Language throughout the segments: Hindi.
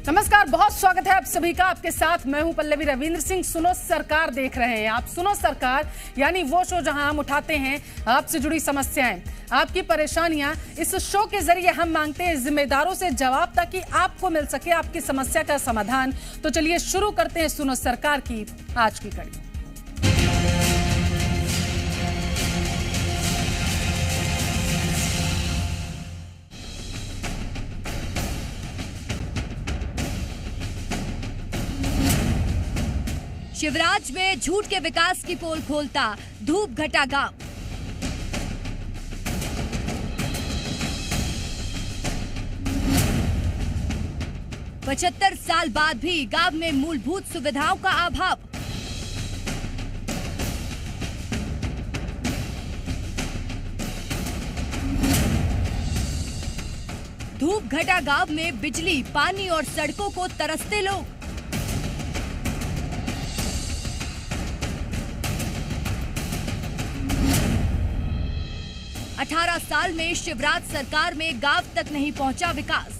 नमस्कार, बहुत स्वागत है आप सभी का। आपके साथ मैं हूं पल्लवी रविंद्र सिंह। सुनो सरकार देख रहे हैं आप। सुनो सरकार यानी वो शो जहां हम उठाते हैं आपसे जुड़ी समस्याएं, आपकी परेशानियां। इस शो के जरिए हम मांगते हैं जिम्मेदारों से जवाब ताकि आपको मिल सके आपकी समस्या का समाधान। तो चलिए शुरू करते हैं सुनो सरकार की आज की कड़ी। शिवराज में झूठ के विकास की पोल खोलता धूपघटा गांव। पचहत्तर साल बाद भी गांव में मूलभूत सुविधाओं का अभाव। धूपघटा गांव में बिजली, पानी और सड़कों को तरसते लोग। अठारह साल में शिवराज सरकार में गांव तक नहीं पहुंचा विकास।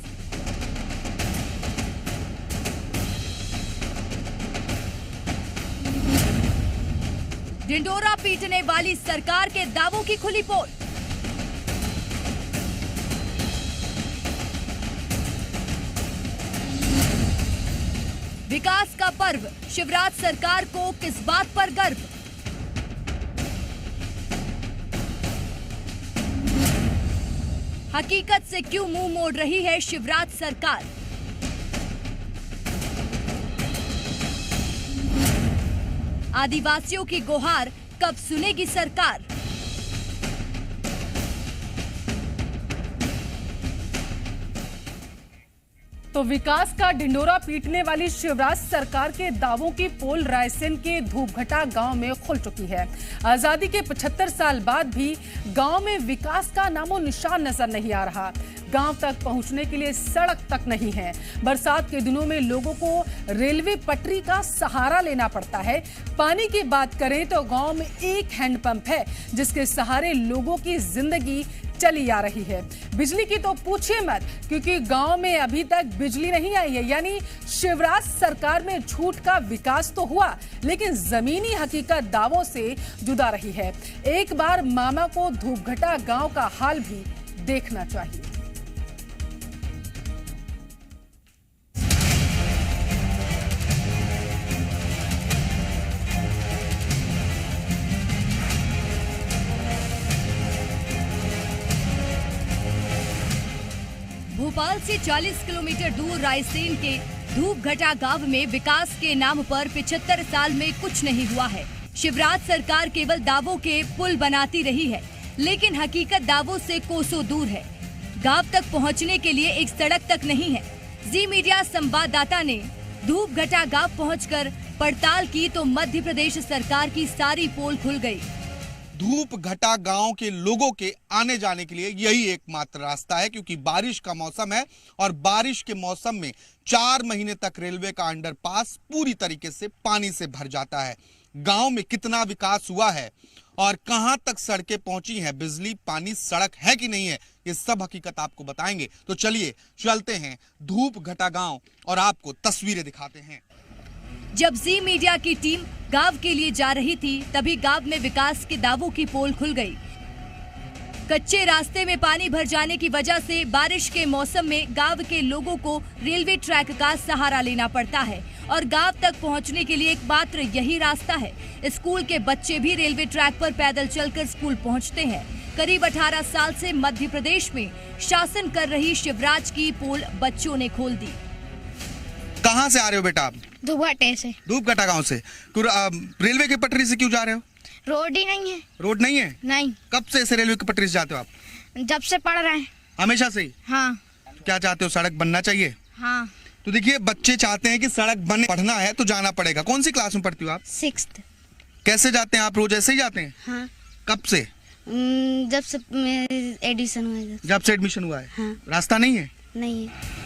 ढिंढोरा पीटने वाली सरकार के दावों की खुली पोल। विकास का पर्व, शिवराज सरकार को किस बात पर गर्व। हकीकत से क्यों मुंह मोड़ रही है शिवराज सरकार। आदिवासियों की गुहार कब सुनेगी सरकार। तो विकास का ढिंढोरा पीटने वाली शिवराज सरकार के दावों की पोल रायसेन के धूपघटा गांव में खुल चुकी है। आजादी के 75 साल बाद भी गांव में विकास का नामो निशान नजर नहीं आ रहा। गांव तक पहुंचने के लिए सड़क तक नहीं है। बरसात के दिनों में लोगों को रेलवे पटरी का सहारा लेना पड़ता है। पानी की बात करें तो गांव में एक हैंडपंप है जिसके सहारे लोगों की जिंदगी चली आ रही है। बिजली की तो पूछिए मत, क्योंकि गांव में अभी तक बिजली नहीं आई है। यानी शिवराज सरकार में झूठ का विकास तो हुआ, लेकिन जमीनी हकीकत दावों से जुदा रही है। एक बार मामा को धूपघटा गांव का हाल भी देखना चाहिए। भोपाल से 40 किलोमीटर दूर रायसेन के धूपघटा गांव में विकास के नाम पर 75 साल में कुछ नहीं हुआ है। शिवराज सरकार केवल दावों के पुल बनाती रही है, लेकिन हकीकत दावों से कोसों दूर है। गांव तक पहुंचने के लिए एक सड़क तक नहीं है। जी मीडिया संवाददाता ने धूपघटा गांव पहुंचकर पड़ताल की तो मध्य प्रदेश सरकार की सारी पोल खुल गई। धूपघटा गांव के लोगों के आने जाने के लिए यही एकमात्र रास्ता है, क्योंकि बारिश का मौसम है और बारिश के मौसम में 4 महीने तक रेलवे का अंडरपास पूरी तरीके से पानी से भर जाता है। गांव में कितना विकास हुआ है और कहां तक सड़कें पहुंची हैं, बिजली, पानी, सड़क है कि नहीं है, ये सब हकीकत आपको बताएंगे। तो चलिए चलते हैं धूपघटा गांव और आपको तस्वीरें दिखाते हैं। जब जी मीडिया की टीम गांव के लिए जा रही थी, तभी गांव में विकास के दावों की पोल खुल गई। कच्चे रास्ते में पानी भर जाने की वजह से बारिश के मौसम में गांव के लोगों को रेलवे ट्रैक का सहारा लेना पड़ता है और गांव तक पहुंचने के लिए एकमात्र यही रास्ता है। स्कूल के बच्चे भी रेलवे ट्रैक पर पैदल चलकर स्कूल पहुंचते हैं। करीब 18 साल से मध्य प्रदेश में शासन कर रही शिवराज की पोल बच्चों ने खोल दी। कहाँ से आ रहे हो बेटा आप? धूपघटे से। धूपघटा गांव से। रेलवे की पटरी से क्यों जा रहे हो? रोड ही नहीं है। रोड नहीं है? नहीं। कब से ऐसे रेलवे की पटरी से जाते हो आप? जब से पढ़ रहे हैं। हमेशा से ही? हाँ। तो क्या चाहते हो, सड़क बनना चाहिए? हाँ। तो देखिए, बच्चे चाहते हैं कि सड़क बने, पढ़ना है तो जाना पड़ेगा। कौन सी क्लास में पढ़ती हो आप? 6th। कैसे जाते हैं आप? रोज ऐसे ही जाते हैं? हाँ। कब से? जब से एडमिशन हुआ है। जब से एडमिशन हुआ है। हाँ। रास्ता नहीं है? नहीं है।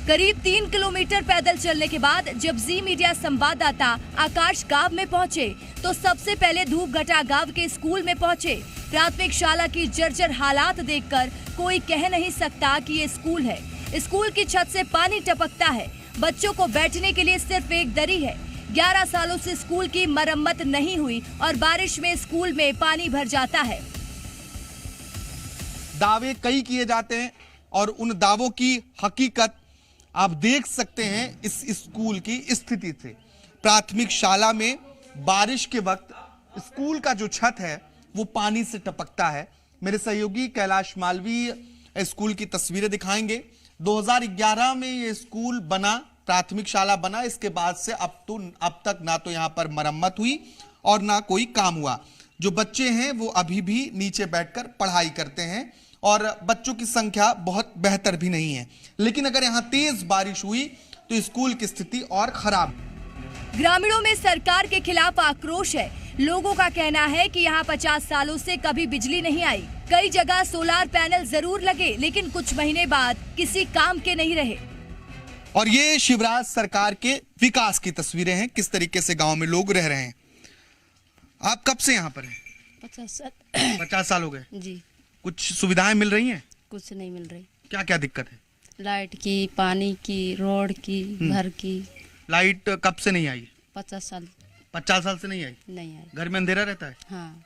करीब 3 किलोमीटर पैदल चलने के बाद जब जी मीडिया संवाददाता आकाश गांव में पहुंचे तो सबसे पहले धूपघटा गांव के स्कूल में पहुंचे। प्राथमिक शाला की जर्जर हालात देखकर कोई कह नहीं सकता कि ये स्कूल है। स्कूल की छत से पानी टपकता है। बच्चों को बैठने के लिए सिर्फ एक दरी है। 11 सालों से स्कूल की मरम्मत नहीं हुई और बारिश में स्कूल में पानी भर जाता है। दावे कई किए जाते हैं और उन दावों की हकीकत आप देख सकते हैं इस स्कूल की स्थिति से। प्राथमिक शाला में बारिश के वक्त स्कूल का जो छत है वो पानी से टपकता है। मेरे सहयोगी कैलाश मालवी स्कूल की तस्वीरें दिखाएंगे। 2011 में ये स्कूल बना, प्राथमिक शाला बना। इसके बाद से अब तक ना तो यहाँ पर मरम्मत हुई और ना कोई काम हुआ। जो बच्चे हैं वो अभी भी नीचे बैठकर पढ़ाई करते हैं और बच्चों की संख्या बहुत बेहतर भी नहीं है। लेकिन अगर यहाँ तेज बारिश हुई तो स्कूल की स्थिति और खराब। ग्रामीणों में सरकार के खिलाफ आक्रोश है। लोगों का कहना है कि यहाँ 50 सालों से कभी बिजली नहीं आई। कई जगह सोलार पैनल जरूर लगे लेकिन कुछ महीने बाद किसी काम के नहीं रहे। और ये शिवराज सरकार के विकास की तस्वीरें हैं, किस तरीके से गांव में लोग रह रहे हैं। आप कब से यहाँ पर हैं? 50 साल हो गए जी। कुछ सुविधाएं मिल रही हैं? कुछ नहीं मिल रही। क्या क्या दिक्कत है? लाइट की, पानी की, रोड की, घर की। लाइट कब से नहीं आई? 50 साल 50 साल से नहीं आई। नहीं आई। घर में अंधेरा रहता है? हाँ।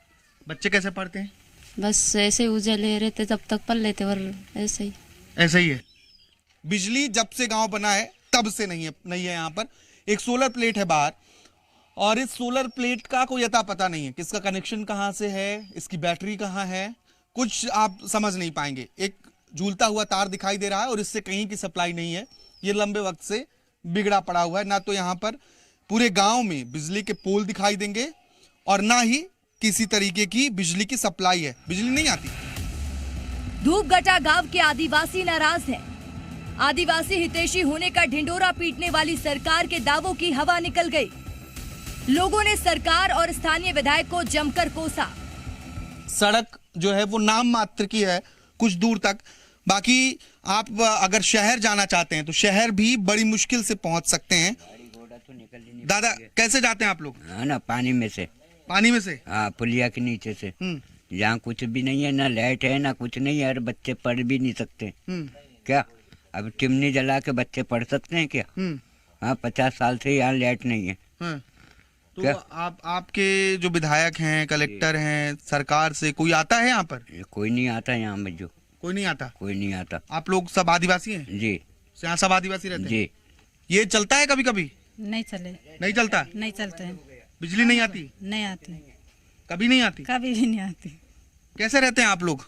बच्चे कैसे पढ़ते हैं? बस ऐसे उजाले रहते जब तक पढ़ लेते और ऐसे ही। ऐसा ही है। बिजली जब से गांव बना है तब से नहीं है यहाँ पर। एक सोलर प्लेट है बाहर और इस सोलर प्लेट का कोई अता पता नहीं है, किसका कनेक्शन कहाँ से है, इसकी बैटरी कहाँ है, कुछ आप समझ नहीं पाएंगे। एक झूलता हुआ तार दिखाई दे रहा है और इससे कहीं की सप्लाई नहीं है। ये लंबे वक्त से बिगड़ा पड़ा हुआ है। ना तो यहाँ पर पूरे गांव में बिजली के पोल दिखाई देंगे और ना ही किसी तरीके की बिजली की सप्लाई है। बिजली नहीं आती। धूपगटा गांव के आदिवासी नाराज हैं। आदिवासी हितैषी होने का ढिंडोरा पीटने वाली सरकार के दावों की हवा निकल गई। लोगों ने सरकार और स्थानीय विधायक को जमकर कोसा। सड़क जो है वो नाम मात्र की है कुछ दूर तक। बाकी आप अगर शहर जाना चाहते हैं तो शहर भी बड़ी मुश्किल से पहुंच सकते हैं। दादा कैसे जाते हैं आप लोग? हाँ ना, पानी में से। पानी में से? हाँ, पुलिया के नीचे से। यहाँ कुछ भी नहीं है, ना लाइट है ना कुछ नहीं है और बच्चे पढ़ भी नहीं सकते। क्या अब चिमनी जला के बच्चे पढ़ सकते हैं क्या? हाँ, 50 साल से यहाँ लाइट नहीं है। तो आपके जो विधायक हैं, कलेक्टर हैं, सरकार से कोई आता है यहाँ पर? कोई नहीं आता यहाँ में। जो कोई नहीं आता? कोई नहीं आता। आप लोग सब आदिवासी हैं? जी। यहाँ सब आदिवासी रहते हैं? जी। ये चलता है कभी कभी? नहीं चले। नहीं चलता? नहीं चलते हैं। बिजली नहीं आती? नहीं आती। कभी नहीं आती? कभी भी नहीं आती। कैसे रहते हैं आप लोग?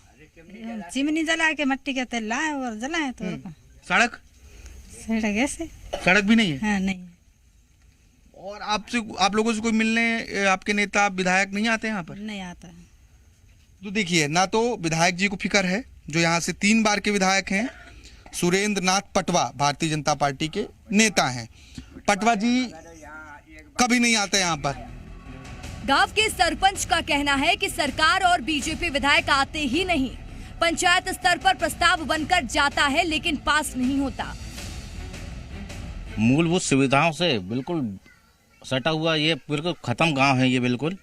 चिमनी जला के मट्टी के तेल लाए और जलाए तो। सड़क? सड़क ऐसे? सड़क भी नहीं है? हाँ, नहीं। और आप लोगों से कोई मिलने आपके नेता विधायक नहीं आते यहाँ पर? नहीं आता। तो देखिए, ना तो विधायक जी को फिक्र है जो यहाँ से 3 बार के विधायक हैं। सुरेंद्र नाथ पटवा भारतीय जनता पार्टी के नेता हैं। पटवा जी कभी नहीं आते यहाँ पर। गांव के सरपंच का कहना है कि सरकार और बीजेपी विधायक आते ही नहीं। पंचायत स्तर पर प्रस्ताव बनकर जाता है लेकिन पास नहीं होता। मूलभूत सुविधाओं से बिल्कुल सटा हुआ ये बिल्कुल खत्म गांव है। ये बिल्कुल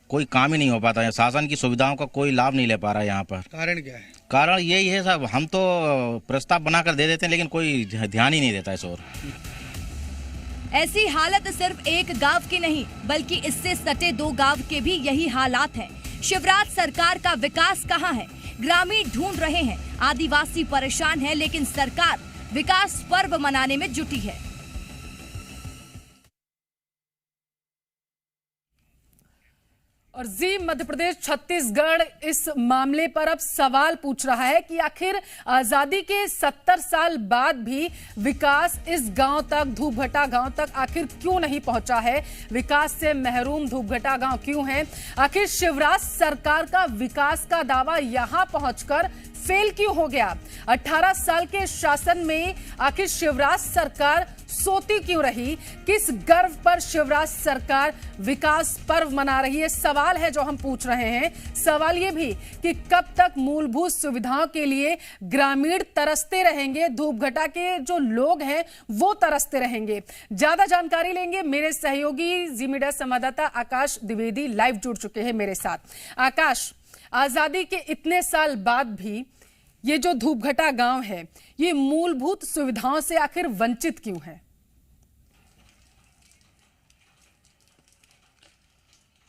कोई काम ही नहीं हो पाता है। शासन की सुविधाओं का कोई लाभ नहीं ले पा रहा है यहाँ पर। कारण क्या है? कारण यही है साहब, हम तो प्रस्ताव बनाकर दे देते हैं लेकिन कोई ध्यान ही नहीं देता इस ओर। ऐसी हालत सिर्फ एक गांव की नहीं बल्कि इससे सटे 2 गांव के भी यही हालात हैं। शिवराज सरकार का विकास कहाँ है? ग्रामीण ढूंढ रहे हैं, आदिवासी परेशान है लेकिन सरकार विकास पर्व मनाने में जुटी है। और जी मध्य प्रदेश छत्तीसगढ़ इस मामले पर अब सवाल पूछ रहा है कि आखिर आजादी के 70 साल बाद भी विकास इस गांव तक, धूपघटा गांव तक आखिर क्यों नहीं पहुंचा है? विकास से महरूम धूपघटा गांव क्यों है? आखिर शिवराज सरकार का विकास का दावा यहां पहुंचकर फेल क्यों हो गया? 18 साल के शासन में आखिर शिवराज सरकार सोती क्यों रही? किस गर्व पर शिवराज सरकार विकास पर्व मना रही है? सवाल है जो हम पूछ रहे हैं। सवाल ये भी कि कब तक मूलभूत सुविधाओं के लिए ग्रामीण तरसते रहेंगे, धूपघटा के जो लोग हैं वो तरसते रहेंगे। ज्यादा जानकारी लेंगे मेरे सहयोगी जी मीडिया संवाददाता आकाश द्विवेदी लाइव जुड़ चुके हैं मेरे साथ। आकाश, आजादी के इतने साल बाद भी ये जो धूपघटा गांव है, ये मूलभूत सुविधाओं से आखिर वंचित क्यों है?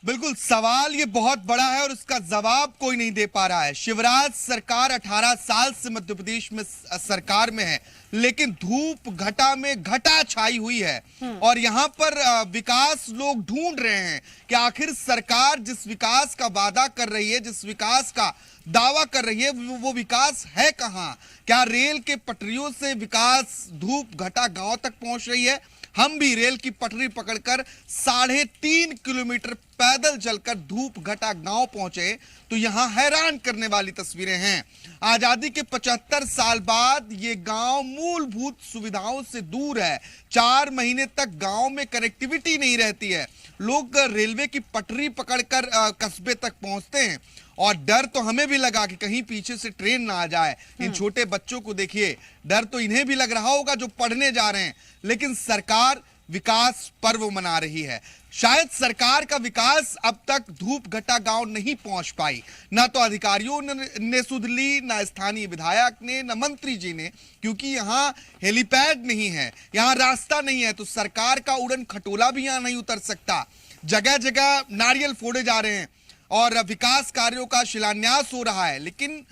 बिल्कुल, सवाल ये बहुत बड़ा है और उसका जवाब कोई नहीं दे पा रहा है। शिवराज सरकार 18 साल से मध्य प्रदेश में सरकार में है, लेकिन धूप घटा में घटा छाई हुई है और यहाँ पर विकास लोग ढूंढ रहे हैं कि आखिर सरकार जिस विकास का वादा कर रही है, जिस विकास का दावा कर रही है, वो विकास है कहाँ? क्या रेल के पटरियों से विकास धूप घटा गांव तक पहुंच रही है? हम भी रेल की पटरी पकड़कर 3.5 किलोमीटर पैदल चलकर धूप घटा गांव पहुंचे तो यहां हैरान करने वाली तस्वीरें हैं। आजादी के 75 साल बाद ये गांव मूलभूत सुविधाओं से दूर है। 4 महीने तक गांव में कनेक्टिविटी नहीं रहती है। लोग रेलवे की पटरी पकड़कर कस्बे तक पहुंचते हैं और डर तो हमें भी लगा कि कहीं पीछे से ट्रेन ना आ जाए। इन छोटे बच्चों को देखिए, डर तो इन्हें भी लग रहा होगा जो पढ़ने जा रहे हैं, लेकिन सरकार विकास पर्व मना रही है। शायद सरकार का विकास अब तक धूप घटा गांव नहीं पहुंच पाई। ना तो अधिकारियों ने सुध ली, ना स्थानीय विधायक ने, ना मंत्री जी ने, क्योंकि यहाँ हेलीपैड नहीं है, यहाँ रास्ता नहीं है, तो सरकार का उड़न खटोला भी यहाँ नहीं उतर सकता। जगह जगह नारियल फोड़े जा रहे हैं और विकास कार्यों का शिलान्यास हो रहा है, लेकिन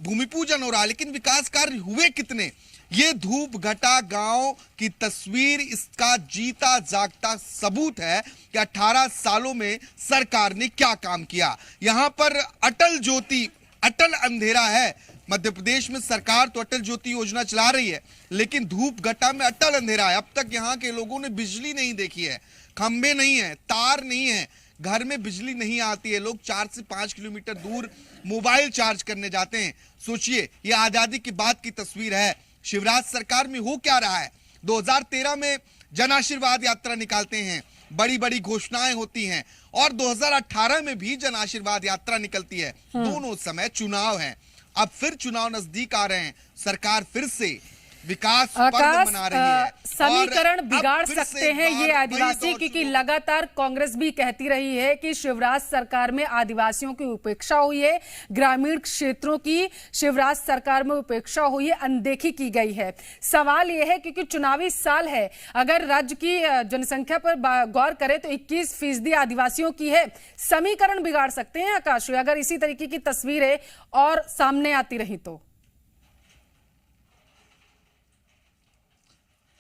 भूमि पूजन हो रहा है, लेकिन विकास कार्य हुए कितने? ये धूप घटा गांव की तस्वीर इसका जीता जागता सबूत है कि 18 सालों में सरकार ने क्या काम किया। यहां पर अटल ज्योति, अटल अंधेरा है। मध्य प्रदेश में सरकार तो अटल ज्योति योजना चला रही है, लेकिन धूप घटा में अटल अंधेरा है। अब तक यहाँ के लोगों ने बिजली नहीं देखी है, खंबे नहीं है, तार नहीं है, घर में बिजली नहीं आती है। लोग 4 से 5 किलोमीटर दूर मोबाइल चार्ज करने जाते हैं। सोचिए, ये आजादी की बाद की तस्वीर है। शिवराज सरकार में हो क्या रहा है? 2013 में जन आशीर्वाद यात्रा निकालते हैं, बड़ी बड़ी घोषणाएं होती हैं, और 2018 में भी जन आशीर्वाद यात्रा निकलती है। दोनों समय चुनाव है। अब फिर चुनाव नजदीक आ रहे हैं, सरकार फिर से विकास पर्व मना रही है। समीकरण बिगाड़ सकते हैं ये आदिवासी, क्योंकि लगातार कांग्रेस भी कहती रही है कि शिवराज सरकार में आदिवासियों की उपेक्षा हुई है, ग्रामीण क्षेत्रों की शिवराज सरकार में उपेक्षा हुई है, अनदेखी की गई है। सवाल यह है क्योंकि चुनावी साल है, अगर राज्य की जनसंख्या पर गौर करें तो 21% आदिवासियों की है। समीकरण बिगाड़ सकते हैं आकाश, अगर इसी तरीके की तस्वीरें और सामने आती रही तो।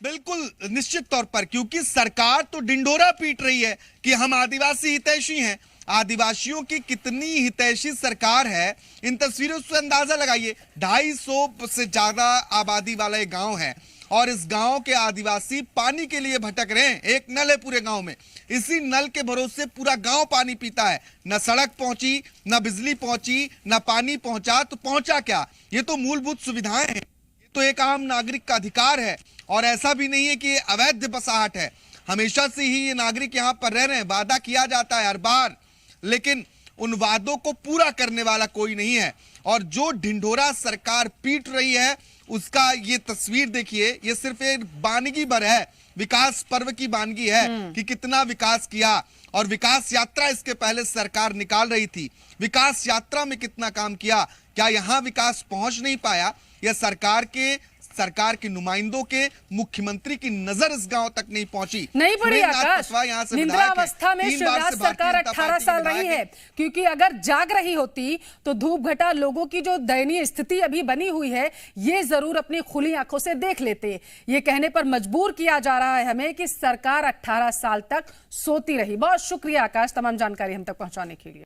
बिल्कुल, निश्चित तौर पर, क्योंकि सरकार तो डिंडोरा पीट रही है कि हम आदिवासी हितैषी हैं। आदिवासियों की कितनी हितैषी सरकार है, इन तस्वीरों से अंदाजा लगाइए। 250 से ज्यादा आबादी वाला ये गांव है और इस गांव के आदिवासी पानी के लिए भटक रहे हैं। एक नल है पूरे गांव में, इसी नल के भरोसे पूरा गांव पानी पीता है। न सड़क पहुंची, न बिजली पहुंची, न पानी पहुंचा, तो पहुंचा क्या? ये तो मूलभूत सुविधाएं हैं, ये तो एक आम नागरिक का अधिकार है। और ऐसा भी नहीं है कि ये अवैध बसाहट है, हमेशा से ही ये नागरिक यहाँ पर रह रहे हैं। वादा किया जाता है हर बार, लेकिन उन वादों को पूरा करने वाला कोई नहीं है। और जो ढिंढोरा सरकार पीट रही है उसका ये तस्वीर देखिए, ये सिर्फ एक बानगी भर है, विकास पर्व की बानगी है कि कितना विकास किया। और विकास यात्रा इसके पहले सरकार निकाल रही थी, विकास यात्रा में कितना काम किया। क्या यहाँ विकास पहुंच नहीं पाया? या सरकार के नुमाइंदों के, मुख्यमंत्री की नजर इस गांव तक नहीं पहुंची? नहीं पड़ी आकाश, निद्रावस्था में शिवराज सरकार 18 साल रही है, क्योंकि अगर जाग रही होती तो धूप घटा लोगों की जो दयनीय स्थिति अभी बनी हुई है ये जरूर अपनी खुली आंखों से देख लेते। ये कहने पर मजबूर किया जा रहा है हमें कि सरकार 18 साल तक सोती रही। बहुत शुक्रिया आकाश, तमाम जानकारी हम तक पहुंचाने के लिए।